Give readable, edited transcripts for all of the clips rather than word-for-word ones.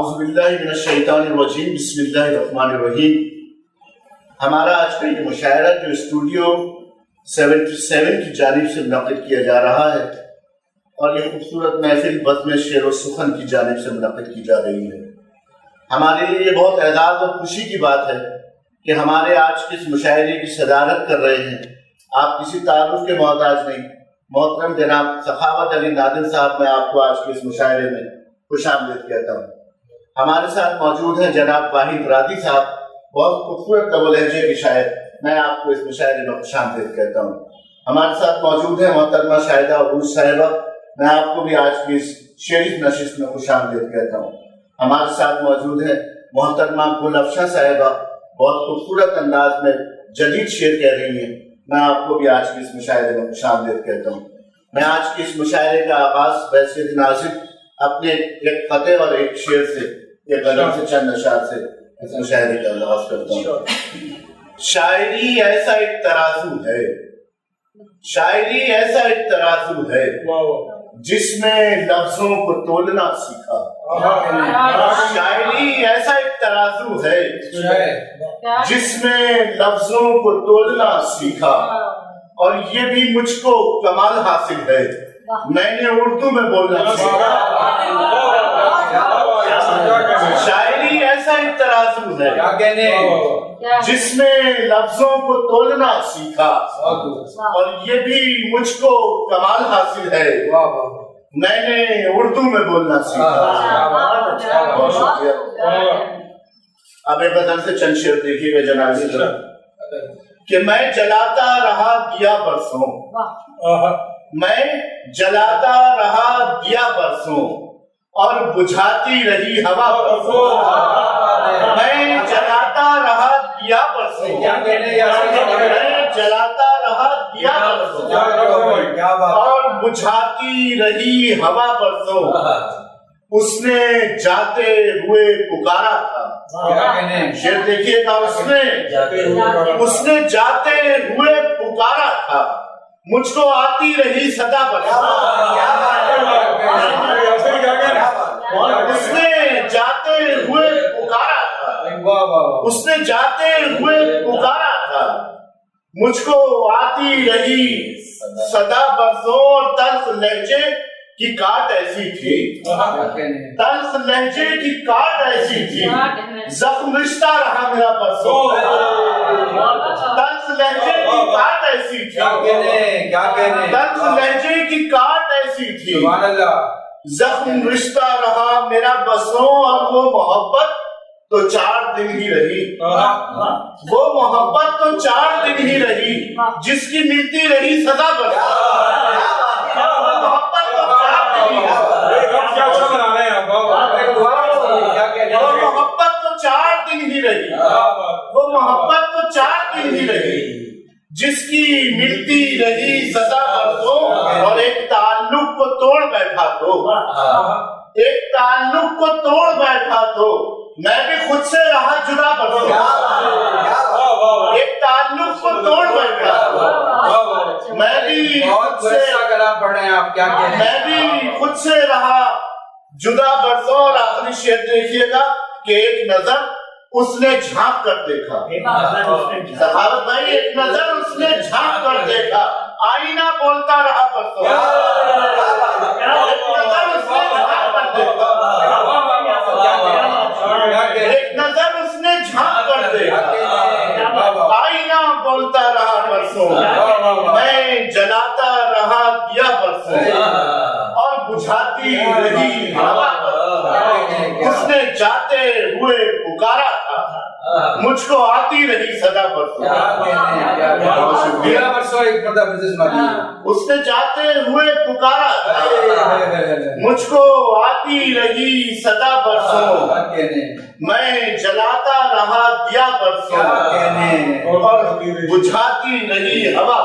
औज़ुबिल्लाहिमिनश्शैतानिर्रजीम बिस्मिल्लाहिर्रहमानिर्रहीम। हमारा आज का ये मुशायरा जो स्टूडियो 77 की जानिब से मुनक़िद किया जा रहा है और ये खूबसूरत महफिल बज़्म शेर व सुखन की जानिब से मुनक़िद की जा रही है। हमारे लिए ये बहुत एज़ाज़ और खुशी की बात है कि हमारे आज के इस मुशायरे की सदारत कर रहे हैं आप किसी तारुफ के मोहताज नहीं, मोहतरम जनाब सखावत अली नादिर साहब। मैं आपको आज के इस मुशायरे में खुशामदीद कहता हूँ। हमारे साथ मौजूद हैं जनाब वाहिद रादी साहब, बहुत खूबसूरत डबल लहजे के शायर। मैं आपको इस मुशायरे में खुशामदीद कहता हूँ। हमारे साथ मौजूद है मोहतरमा शाहिदा उरूज साहिबा। मैं आपको भी आज की इस शेरी नशिस्त में खुशामदीद कहता हूँ। हमारे साथ मौजूद है मोहतरमा गुलअफशा साहिबा, बहुत खूबसूरत अंदाज में जदीद शेर कह रही हैं। मैं आपको भी आज के इस मुशायरे में खुशामदीद कहता हूँ। मैं आज के इस मुशायरे का आगाज बैसियत नाज़िम अपने एक फतेह और एक शेर से, एक गज़ल से, चंद अशार से इस मुशायरे का आगाज करता हूँ। शायरी ऐसा एक तराजू है, शायरी ऐसा एक तराजू है जिसमें लफ्जों को तोलना सीखा। शायरी ऐसा एक तराजू है जिसमें लफ्जों को तोलना सीखा, और ये भी मुझको कमाल हासिल है, मैंने उर्दू में बोलना सीखा। शायरी ऐसा एक तराजू है जिसमें लफ्जों को तोलना सीखा, और ये भी मुझको कमाल हासिल है, मैंने उर्दू में बोलना सीखा। बहुत शुक्रिया। अब एक गज़ल से चंद शेर देखिएगा जनाब कि मैं जलाता रहा दिया बरसों, मैं जलाता रहा दिया बरसों और बुझाती रही हवा बरसों। मैं जलाता रहा दिया बरसों, मैं जलाता रहा दिया बरसों और बुझाती रही हवा बरसों। उसने जाते हुए पुकारा था, शेर देखिएगा, उसने जाते हुए पुकारा था, मुझको आती रही सदा बरसों। उसने जाते हुए पुकारा था, उसने जाते हुए पुकारा था, मुझको आती रही सदा बरसों। और तल्ख लहजे की काट ऐसी थी, तल्ख लहजे की काट ऐसी थी, जख्म रिश्ता रहा मेरा बरसों। तल्ख लहजे की काट ऐसी थी, तल्ख लहजे की काट ऐसी थी, जख्म रिश्ता रहा मेरा बरसों। और वो मोहब्बत तो 4 दिन ही रही, वो मोहब्बत तो 4 दिन ही रही, जिसकी मिलती रही सदा बरसों। वो मोहब्बत तो 4 दिन ही रही, वो मोहब्बत तो 4 दिन ही रही, जिसकी मिलती रही सदा बरसों। और एक ताल्लुक को तोड़ बैठा तो, एक ताल्लुक को तोड़ बैठा तो मैं भी खुद से रहा जुदा बरसों। एक ताल्लुक को तोड़ बैठा तो मैं भी खुद से, मैं भी खुद से रहा जुदा बरसों। और आखिरी शेर देखिएगा कि एक नजर उसने झांक कर देखा, सखावत भाई, एक नजर उसने झांक कर देखा, आईना बोलता रहा बरसों। एक नजर उसने झांक कर देखा, एक नजर उसने झांक कर देखा, आईना बोलता रहा बरसों। मैं जलाता रहा दिया बरसों और बुझाती रही हवा। उसने जाते हुए पुकारा था, मुझको आती रही सदा बरसों। उसने जाते हुए पुकारा था, मुझको आती रही सदा बरसों। मैं जलाता रहा दिया बरसों और बुझाती रही हवा।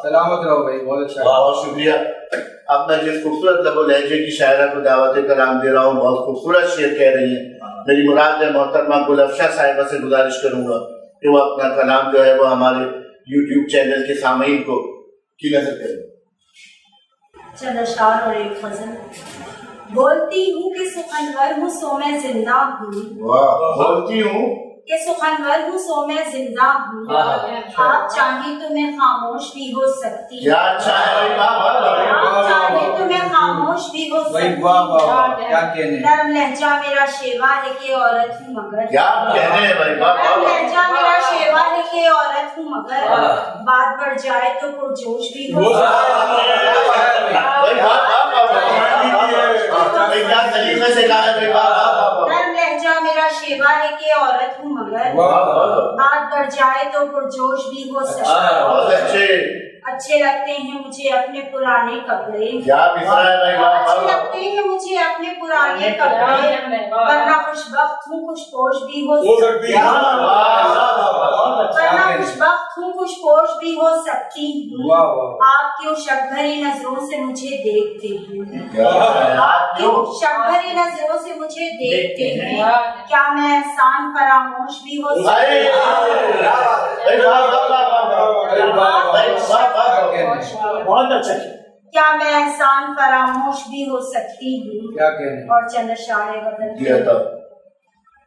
सलामत रहो भाई, बहुत अच्छा, बहुत शुक्रिया। अब मैं जिस खूबसूरत लबो लहजे की शायरा को दावत कलाम दे रहा हूँ, बहुत खूबसूरत शेर कह रही है। मेरी मुराद है मोहतरमा गुलअफशा साहिबा से गुजारिश करूंगा कि वो अपना कलाम जो है वो हमारे YouTube चैनल के सामईन को की नजर करें। चंद अशआर और एक गज़ल। बोलती हूँ कि सुखनवर हूँ सो मैं जिंदा हूँ, बोलती हूँ कि सुखनवर हूँ सो मैं जिंदा हूँ। आप चाहे तो मैं खामोश भी हो सकती हूँ, क्या अच्छा है भाई, आप चाहे तो मैं खामोश भी हो सकती हूँ। नरम लहजा मेरा शेवा है कि औरत हूँ मगर, क्या कहने हैं भाई, नरम लहजा मेरा शेवा है कि औरत हूँ मगर, बात बढ़ जाए तो पुरजोश भी हो सकती हूँ। क्या तरीके से कहा है भाई, नरम लहजा मेरा शेवा है कि औरत हूँ मगर, बात बढ़ जाए तो पुरजोश भी हो सकती हूँ। अच्छे लगते हैं मुझे अपने पुराने कपड़े, क्या मिसरा है भाई, अच्छे लगते हैं मुझे अपने पुराने कपड़े, वरना खुशबख्त हूँ खुशपोश भी हो सकती हूँ, वरना खुशबख्त हूँ खुशपोश भी हो सकती हूँ। आप क्यों शक भरी नजरों से मुझे देखते हैं, आप क्यों शक भरी नजरों से मुझे देखते हैं, क्या मैं एहसान फरामोश भी हो सकती बहुत अच्छा, क्या मैं एहसान फरामोश भी हो सकती हूँ। और चंद अशआर गज़ल।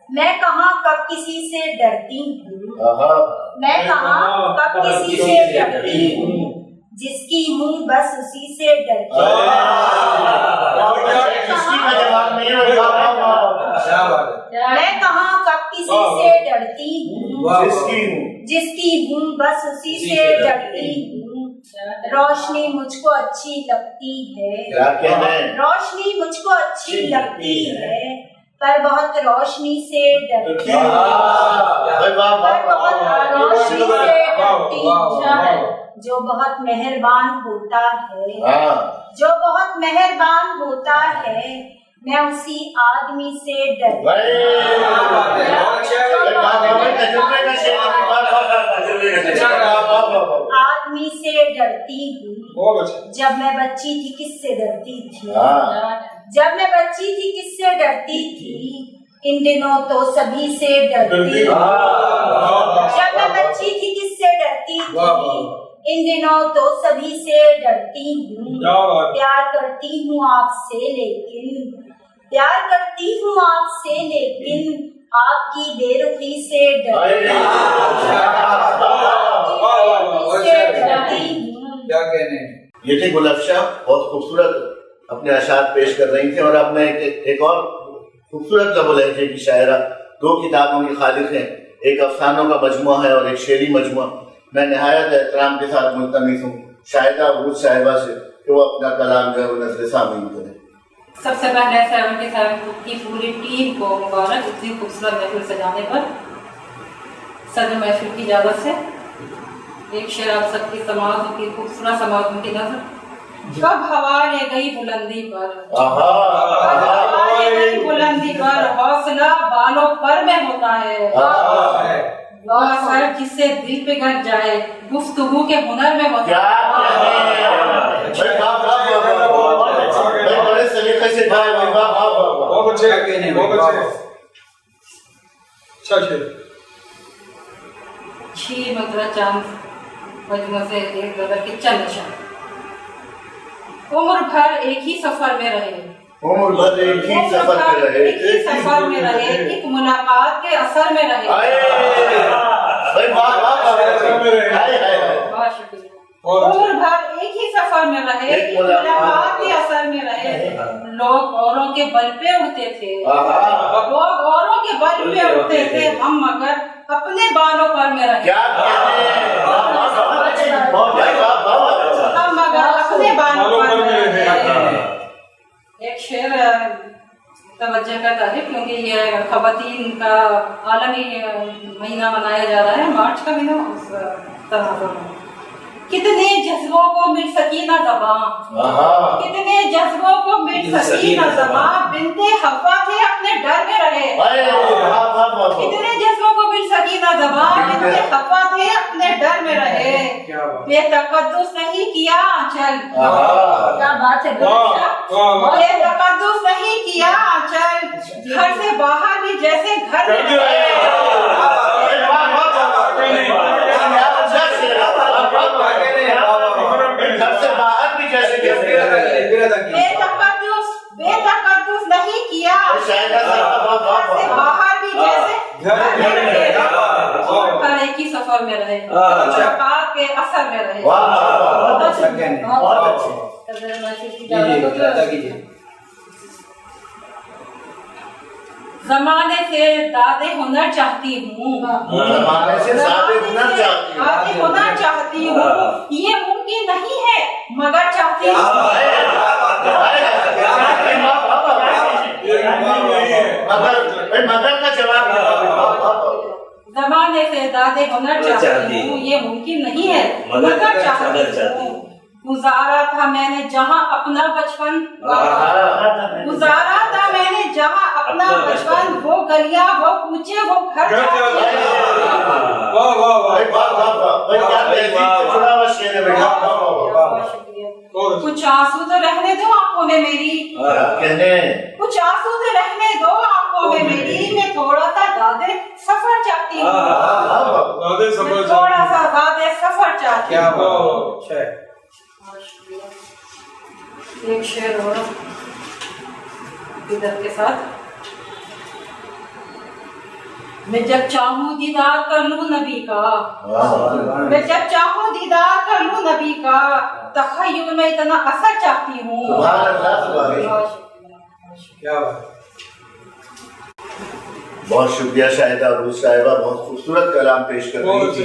मैं कहाँ कब किसी से डरती हूँ, मैं कहाँ कब किसी से डरती हूँ, जिसकी हूँ बस उसी से डरती हूँ। मैं कहाँ कब किसी से डरती हूँ, जिसकी हूँ बस उसी से डरती हूँ। रोशनी मुझको अच्छी लगती है, रोशनी मुझको अच्छी लगती है, पर बहुत रोशनी से डरती हूँ, पर बहुत रोशनी से डरती हूँ। जो बहुत मेहरबान होता है, जो बहुत मेहरबान होता है, मैं उसी आदमी से डरती आदमी से डरती हूँ। जब मैं बच्ची थी किससे डरती थी, जब मैं बच्ची थी किससे डरती थी, इन दिनों तो सभी से डरती हूँ। जब मैं बच्ची थी किससे डरती थी, इन दिनों तो सभी से डरती हूँ। प्यार करती हूँ आपसे लेकिन, प्यार करती हूँ आपसे लेकिन, आपकी बेरुखी से डरती हूँ। ये थी गुलफ्शा, बहुत खूबसूरत अपने अशार पेश कर रही थी। और अब मैं एक और खूबसूरत लबो लहजे की शायरा, दो किताबों की खालिक है, एक अफसानों का मजमुआ है और एक शेरी मजमुआ। मैं निहायत एहतराम के साथ मुल्तमिस हूँ शाहिदा अबूज साहिबा से कि वो अपना कलाम जो है वो नज़र सामीन करें। सबसे पहले 77 की पूरी टीम को मुबारक इतनी खूबसूरत महफिल सजाने पर। सदर महफिल की इजाज़त से एक शेर आप सबकी समाअत की खूबसूरत समाअत की नजर। कब हवा ले गई बुलंदी पर, हवा ले गई बुलंदी पर, हौसला बालों पर में होता है। वह सर जिससे दिल पे गट जाए, गुफ्तगू के हुनर में होता है। बड़े सलीके से बहुत अच्छे, बहुत अच्छे। छीर मतरा चांद मजमू से एक गदर के चंद अशआर। उम्र भर एक ही सफर में रहे, उम्र भर एक ही सफर में रहे, एक ही सफर में रहे, एक मुलाकात के असर में रहे। बहुत शुक्रिया। उम्र भर एक ही सफर में रहे, एक मुलाकात के असर में रहे। लोग औरों के बल पे उड़ते थे, लोग औरों के बल पे उड़ते थे, हम मगर अपने बालों पर में रहे। हम मगर अपने बालों पर में रहे। एक शेर तवज्जो का तारीफ, क्योंकि ये खवातीन का आलमी महीना मनाया जा रहा है, मार्च का महीना। उस तरह कितने जज्बों को मिल सकी ना ज़बां, कितने जज्बों को मिल सकी ना ज़बां, बिनते हवा थे अपने डर में रहे। कितने जज्बों को मिल सकी ना ज़बां, बिनते हवा थे अपने डर में रहे। बेतकद्दुस नहीं किया आंचल, क्या बात है, बेतकद्दुस नहीं किया आंचल, घर से बाहर भी जैसे घर में घर से बाहर भी जैसे असर में रहे, अच्छा। बका के असर में रहे। वाह वाह वाह, बहुत बहुत अच्छे, अच्छे, बहुत अच्छे। जमाने से दादे हुनर चाहती हूँ, जमाने से ज्यादा हुनर चाहती हूँ। दादे हुनर चाहती हूँ, ये मुमकिन नहीं है मगर चाहती हूँ। मगर का जवाब जमाने से दादे हुनर चाहती हूँ, ये मुमकिन नहीं है मगर चाहती हूँ। गुजारा था मैंने जहाँ अपना बचपन, गुजारा था मैंने जहाँ अपना बचपन, वो गलियां, वो कूचे, वो घर। वाह वाह वाह, कुछ आंसू तो रहने दो आंखों में मेरी, कुछ आंसू तो रहने दो आंखों में मेरी। मैं थोड़ा सा दादे सफर चाहती हूँ, थोड़ा सा दादे सफर चाहती हूँ। एक शेर और इधर के साथ। मैं जब चाहूँ दीदार कर लूँ नबी का, मैं जब चाहूँ दीदार कर लूँ नबी का, तखय्युल में इतना असर चाहती हूँ। क्या बात। बहुत शुक्रिया शाहिदा अरूज साहिबा, बहुत खूबसूरत कलाम पेश कर रही थी।